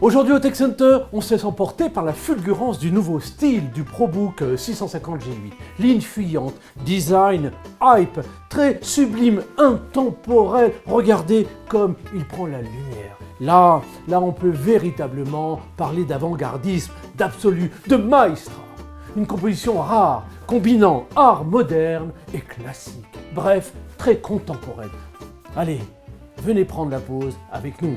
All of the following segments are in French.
Aujourd'hui au Tech Center, on se laisse emporter par la fulgurance du nouveau style du ProBook 650 G8. Ligne fuyante, design, hype, très sublime, intemporel. Regardez comme il prend la lumière. Là, on peut véritablement parler d'avant-gardisme, d'absolu, de maestra. Une composition rare, combinant art moderne et classique. Bref, très contemporaine. Allez, venez prendre la pause avec nous.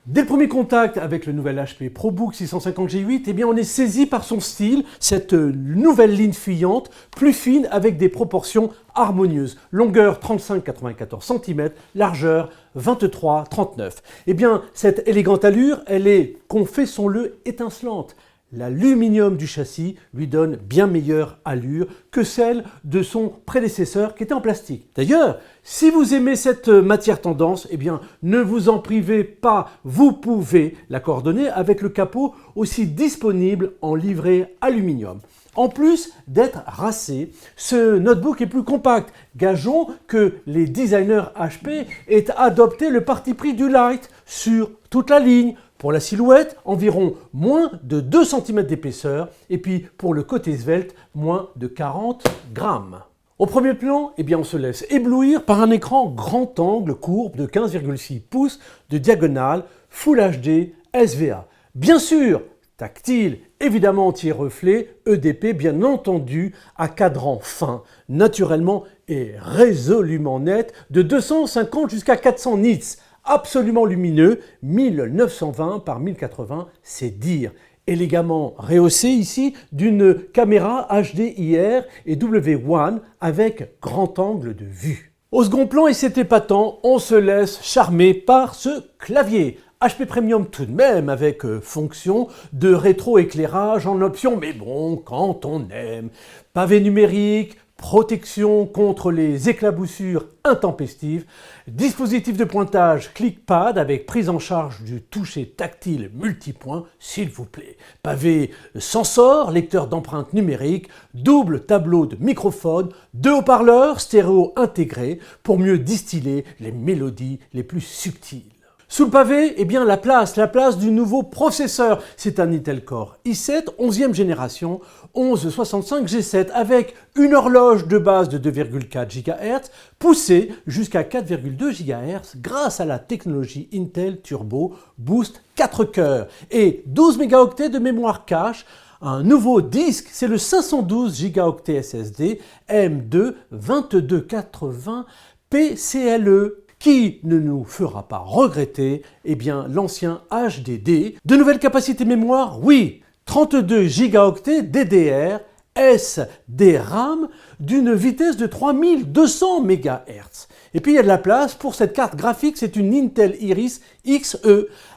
Dès le premier contact avec le nouvel HP ProBook 650 G8, eh bien on est saisi par son style, cette nouvelle ligne fuyante, plus fine avec des proportions harmonieuses. Longueur 35,94 cm, largeur 23,39. Eh bien cette élégante allure, elle est, confessons-le, étincelante. L'aluminium du châssis lui donne bien meilleure allure que celle de son prédécesseur qui était en plastique. D'ailleurs, si vous aimez cette matière tendance, eh bien, ne vous en privez pas, vous pouvez la coordonner avec le capot aussi disponible en livrée aluminium. En plus d'être racé, ce notebook est plus compact. Gageons que les designers HP aient adopté le parti pris du light sur toute la ligne. Pour la silhouette, environ moins de 2 cm d'épaisseur et puis pour le côté svelte, moins de 40 grammes. Au premier plan, eh bien, on se laisse éblouir par un écran grand angle courbe de 15,6 pouces de diagonale Full HD SVA. Bien sûr, tactile, évidemment anti-reflet, EDP bien entendu à cadran fin, naturellement et résolument net de 250 jusqu'à 400 nits. Absolument lumineux, 1920 par 1080, c'est dire. Élégamment rehaussé ici d'une caméra HDIR et W1 avec grand angle de vue. Au second plan, et c'est épatant, on se laisse charmer par ce clavier. HP Premium tout de même avec fonction de rétroéclairage en option, mais bon, quand on aime. Pavé numérique, protection contre les éclaboussures intempestives, dispositif de pointage ClickPad avec prise en charge du toucher tactile multipoint, s'il vous plaît. Pavé Sensor, lecteur d'empreintes numériques, double tableau de microphone, 2 haut-parleurs stéréo intégrés pour mieux distiller les mélodies les plus subtiles. Sous le pavé, eh bien la place du nouveau processeur. C'est un Intel Core i7 11e génération 1165 G7 avec une horloge de base de 2,4 GHz poussée jusqu'à 4,2 GHz grâce à la technologie Intel Turbo Boost 4 cœurs et 12 mégaoctets de mémoire cache. Un nouveau disque, c'est le 512 Go SSD M2 2280 PCLE. Qui ne nous fera pas regretter, eh bien, l'ancien HDD. De nouvelles capacités mémoire, oui, 32 Go DDR, SDRAM d'une vitesse de 3200 MHz. Et puis il y a de la place pour cette carte graphique, c'est une Intel Iris Xe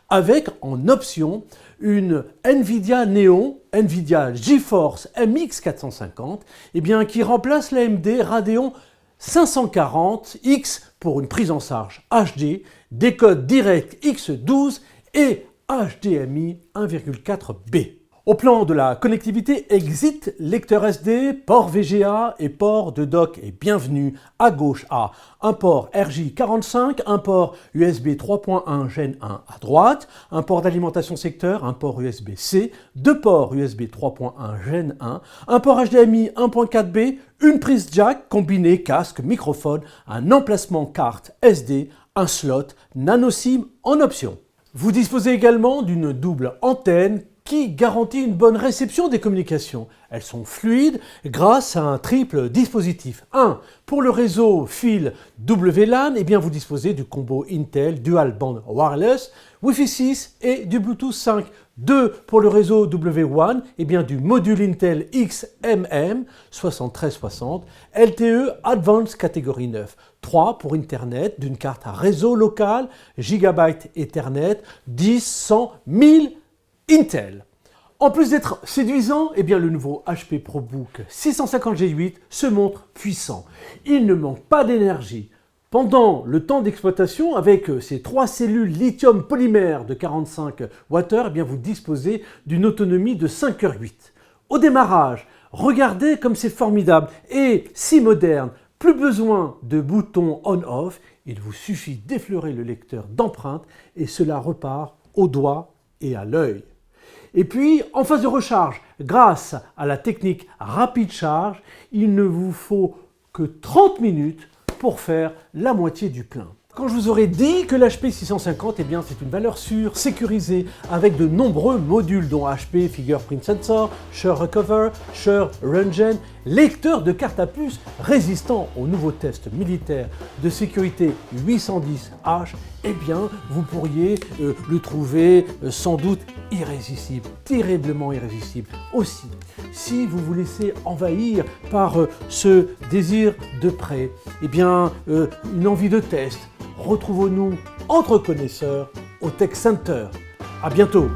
avec en option une Nvidia Neon, Nvidia GeForce MX 450, eh bien, qui remplace l'AMD Radeon 540X pour une prise en charge HD, décode direct X12 et HDMI 1,4B. Au plan de la connectivité, exit, lecteur SD, port VGA et port de dock est bienvenu. À gauche à un port RJ45, un port USB 3.1 Gen 1 à droite, un port d'alimentation secteur, un port USB-C, 2 ports USB 3.1 Gen 1, un port HDMI 1.4B, une prise jack combinée casque, microphone, un emplacement carte SD, un slot nano SIM en option. Vous disposez également d'une double antenne qui garantit une bonne réception des communications. Elles sont fluides grâce à un triple dispositif. 1. Pour le réseau fil WLAN, eh bien vous disposez du combo Intel Dual Band Wireless, Wi-Fi 6 et du Bluetooth 5. 2. Pour le réseau W1, eh bien du module Intel XMM 7360, LTE Advanced Category 9. 3. Pour Internet, d'une carte à réseau local, Gigabyte Ethernet, 10, 100, 1000 Intel. En plus d'être séduisant, eh bien le nouveau HP ProBook 650 G8 se montre puissant. Il ne manque pas d'énergie. Pendant le temps d'exploitation, avec ces 3 cellules lithium polymère de 45 Wh, eh bien vous disposez d'une autonomie de 5h08. Au démarrage, regardez comme c'est formidable et si moderne. Plus besoin de boutons on-off, Il vous suffit d'effleurer le lecteur d'empreintes et cela repart au doigt et à l'œil. Et puis, en phase de recharge, grâce à la technique Rapid Charge, il ne vous faut que 30 minutes pour faire la moitié du plein. Quand je vous aurais dit que l'HP 650, eh bien, c'est une valeur sûre, sécurisée, avec de nombreux modules dont HP Fingerprint Sensor, Shure Recover, Shure Rungen, lecteur de carte à puce résistant aux nouveaux tests militaires de sécurité 810H, eh bien, vous pourriez le trouver sans doute irrésistible, terriblement irrésistible. Aussi, si vous vous laissez envahir par ce désir de prêt, eh bien, une envie de test, retrouvons-nous entre connaisseurs au Tech Center. À bientôt!